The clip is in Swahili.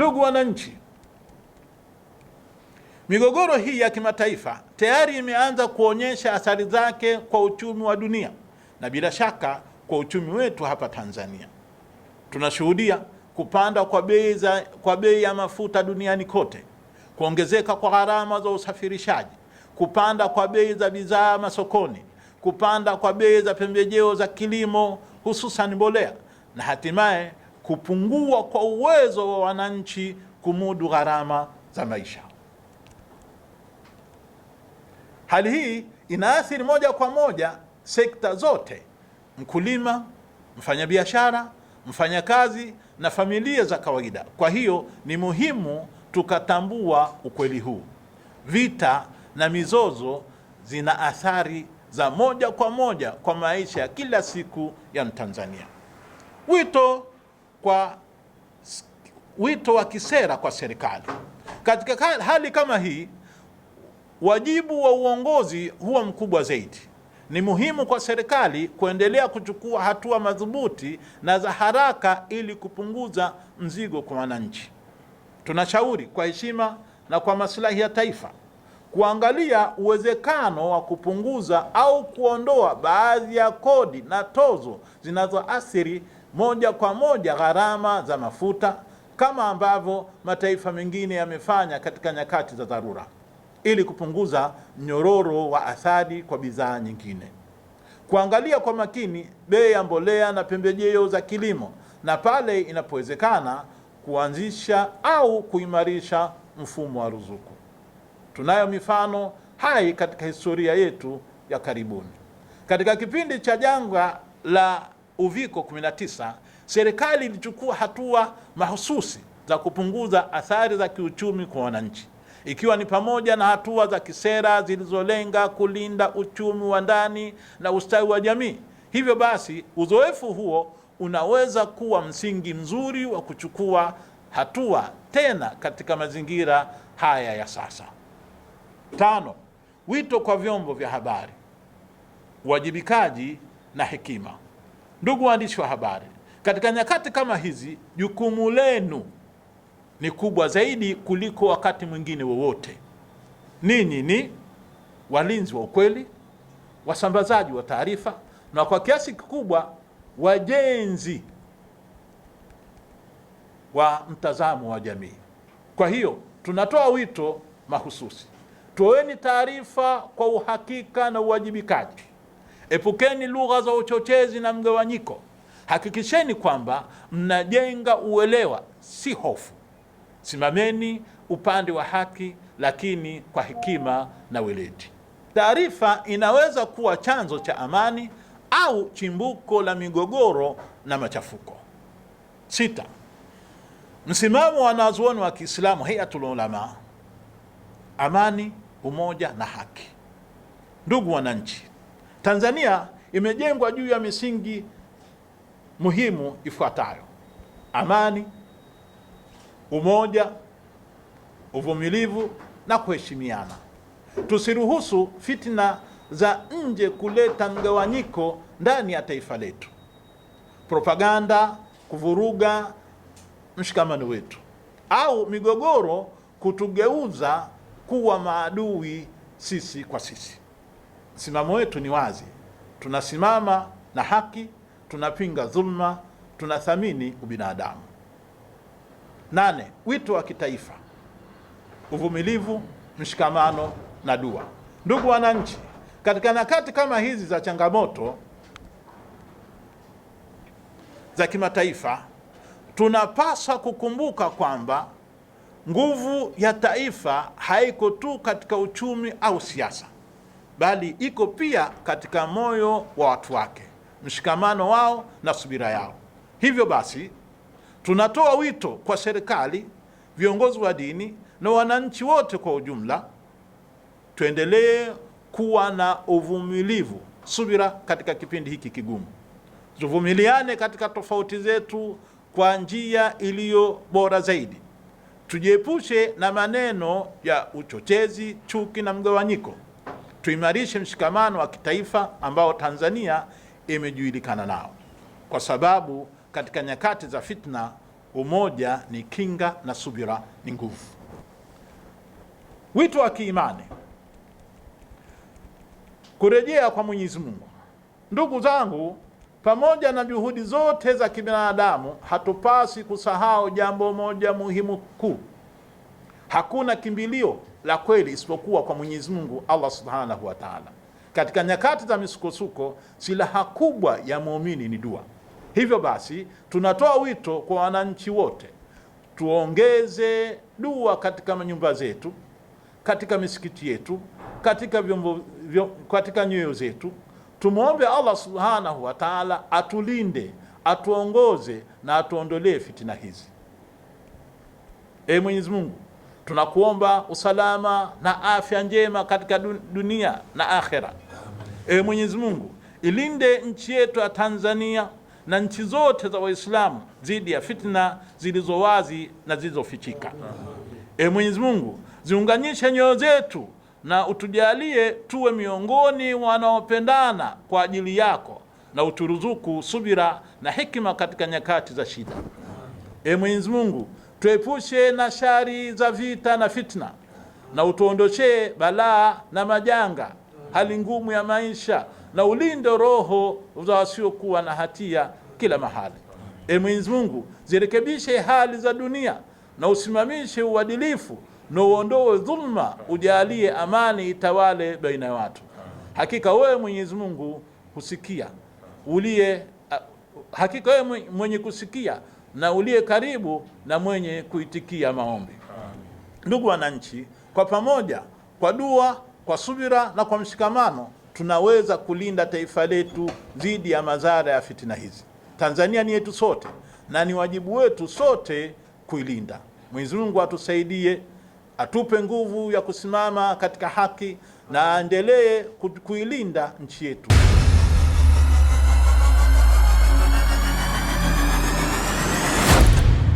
Ndugu wananchi, migogoro hii ya kimataifa tayari imeanza kuonyesha athari zake kwa uchumi wa dunia na bila shaka kwa uchumi wetu hapa Tanzania. Tunashuhudia kupanda kwa bei ya mafuta duniani kote, kuongezeka kwa gharama za usafirishaji, kupanda kwa bei za bidhaa masokoni, kupanda kwa bei za pembejeo za kilimo hususan mbolea, na hatimaye kupungua kwa uwezo wa wananchi kumudu gharama za maisha. Hali hii inaathiri moja kwa moja sekta zote: mkulima, mfanyabiashara, mfanyakazi na familia za kawaida. Kwa hiyo ni muhimu tukatambua ukweli huu. Vita na mizozo zina athari za moja kwa moja kwa maisha ya kila siku ya Mtanzania. Wito wa kisera kwa serikali. Katika hali kama hii, wajibu wa uongozi huwa mkubwa zaidi. Ni muhimu kwa serikali kuendelea kuchukua hatua madhubuti na za haraka ili kupunguza mzigo kwa wananchi. Tunashauri kwa heshima na kwa maslahi ya taifa kuangalia uwezekano wa kupunguza au kuondoa baadhi ya kodi na tozo zinazoathiri moja kwa moja gharama za mafuta, kama ambavyo mataifa mengine yamefanya katika nyakati za dharura, ili kupunguza mnyororo wa athari kwa bidhaa nyingine. Kuangalia kwa makini bei ya mbolea na pembejeo za kilimo, na pale inapowezekana kuanzisha au kuimarisha mfumo wa ruzuku. Tunayo mifano hai katika historia yetu ya karibuni. Katika kipindi cha janga la Uviko 19, serikali ilichukua hatua mahususi za kupunguza athari za kiuchumi kwa wananchi, ikiwa ni pamoja na hatua za kisera zilizolenga kulinda uchumi wa ndani na ustawi wa jamii. Hivyo basi, uzoefu huo unaweza kuwa msingi mzuri wa kuchukua hatua tena katika mazingira haya ya sasa. 5. Wito kwa vyombo vya habari: uwajibikaji na hekima. Ndugu waandishi wa habari, katika nyakati kama hizi, jukumu lenu ni kubwa zaidi kuliko wakati mwingine wowote. Ninyi ni walinzi wa ukweli, wasambazaji wa taarifa, na kwa kiasi kikubwa wajenzi wa mtazamo wa jamii. Kwa hiyo tunatoa wito mahususi: toeni taarifa kwa uhakika na uwajibikaji. Epukeni lugha za uchochezi na mgawanyiko. Hakikisheni kwamba mnajenga uelewa, si hofu. Simameni upande wa haki, lakini kwa hekima na weledi. Taarifa inaweza kuwa chanzo cha amani au chimbuko la migogoro na machafuko. 6. Msimamo wa wanazuoni wa Kiislamu, Hayatul Ulama: amani, umoja na haki. Ndugu wananchi, Tanzania imejengwa juu ya misingi muhimu ifuatayo: amani, umoja, uvumilivu na kuheshimiana. Tusiruhusu fitna za nje kuleta mgawanyiko ndani ya taifa letu, propaganda kuvuruga mshikamano wetu, au migogoro kutugeuza kuwa maadui sisi kwa sisi. Msimamo wetu ni wazi: tunasimama na haki, tunapinga dhulma, tunathamini ubinadamu. 8. Wito wa kitaifa: uvumilivu, mshikamano na dua. Ndugu wananchi, katika nyakati kama hizi za changamoto za kimataifa, tunapaswa kukumbuka kwamba nguvu ya taifa haiko tu katika uchumi au siasa, bali iko pia katika moyo wa watu wake, mshikamano wao na subira yao. Hivyo basi, tunatoa wito kwa serikali, viongozi wa dini na wananchi wote kwa ujumla: tuendelee kuwa na uvumilivu, subira katika kipindi hiki kigumu. Tuvumiliane katika tofauti zetu kwa njia iliyo bora zaidi. Tujiepushe na maneno ya uchochezi, chuki na mgawanyiko. Tuimarishe mshikamano wa kitaifa ambao Tanzania imejulikana nao, kwa sababu katika nyakati za fitna umoja ni kinga na subira ni nguvu. Wito wa kiimani, kurejea kwa Mwenyezi Mungu. Ndugu zangu, pamoja na juhudi zote za kibinadamu, hatupasi kusahau jambo moja muhimu kuu. Hakuna kimbilio la kweli isipokuwa kwa Mwenyezi Mungu Allah Subhanahu wa Ta'ala. Katika nyakati za misukosuko, silaha kubwa ya muumini ni dua. Hivyo basi, tunatoa wito kwa wananchi wote, tuongeze dua katika nyumba zetu, katika misikiti yetu, katika nyoyo zetu. Tumuombe Allah Subhanahu wa Ta'ala atulinde, atuongoze na atuondolee fitina hizi. Mwenyezi Mungu, tunakuomba usalama na afya njema katika dunia na akhera. Mwenyezi Mungu, ilinde nchi yetu ya Tanzania na nchi zote za Waislamu dhidi ya fitna zilizo wazi na zilizofichika. Mwenyezi Mungu, ziunganishe nyoyo zetu na utujalie tuwe miongoni wanaopendana kwa ajili yako, na uturuzuku subira na hikima katika nyakati za shida. Mwenyezi Mungu, tuepushe na shari za vita na fitna, na utuondoshe balaa na majanga, hali ngumu ya maisha, na ulinde roho za wasiokuwa na hatia kila mahali. Mwenyezi Mungu, zirekebishe hali za dunia na usimamishe uadilifu na uondoe dhulma, ujalie amani itawale baina ya watu. Hakika wewe Mwenyezi Mungu husikia, hakika wewe mwenye kusikia na uliye karibu na mwenye kuitikia maombi. Ndugu wananchi, kwa pamoja, kwa dua, kwa subira na kwa mshikamano, tunaweza kulinda taifa letu dhidi ya madhara ya fitina hizi. Tanzania ni yetu sote na ni wajibu wetu sote kuilinda. Mwenyezi Mungu atusaidie, atupe nguvu ya kusimama katika haki na aendelee kuilinda nchi yetu.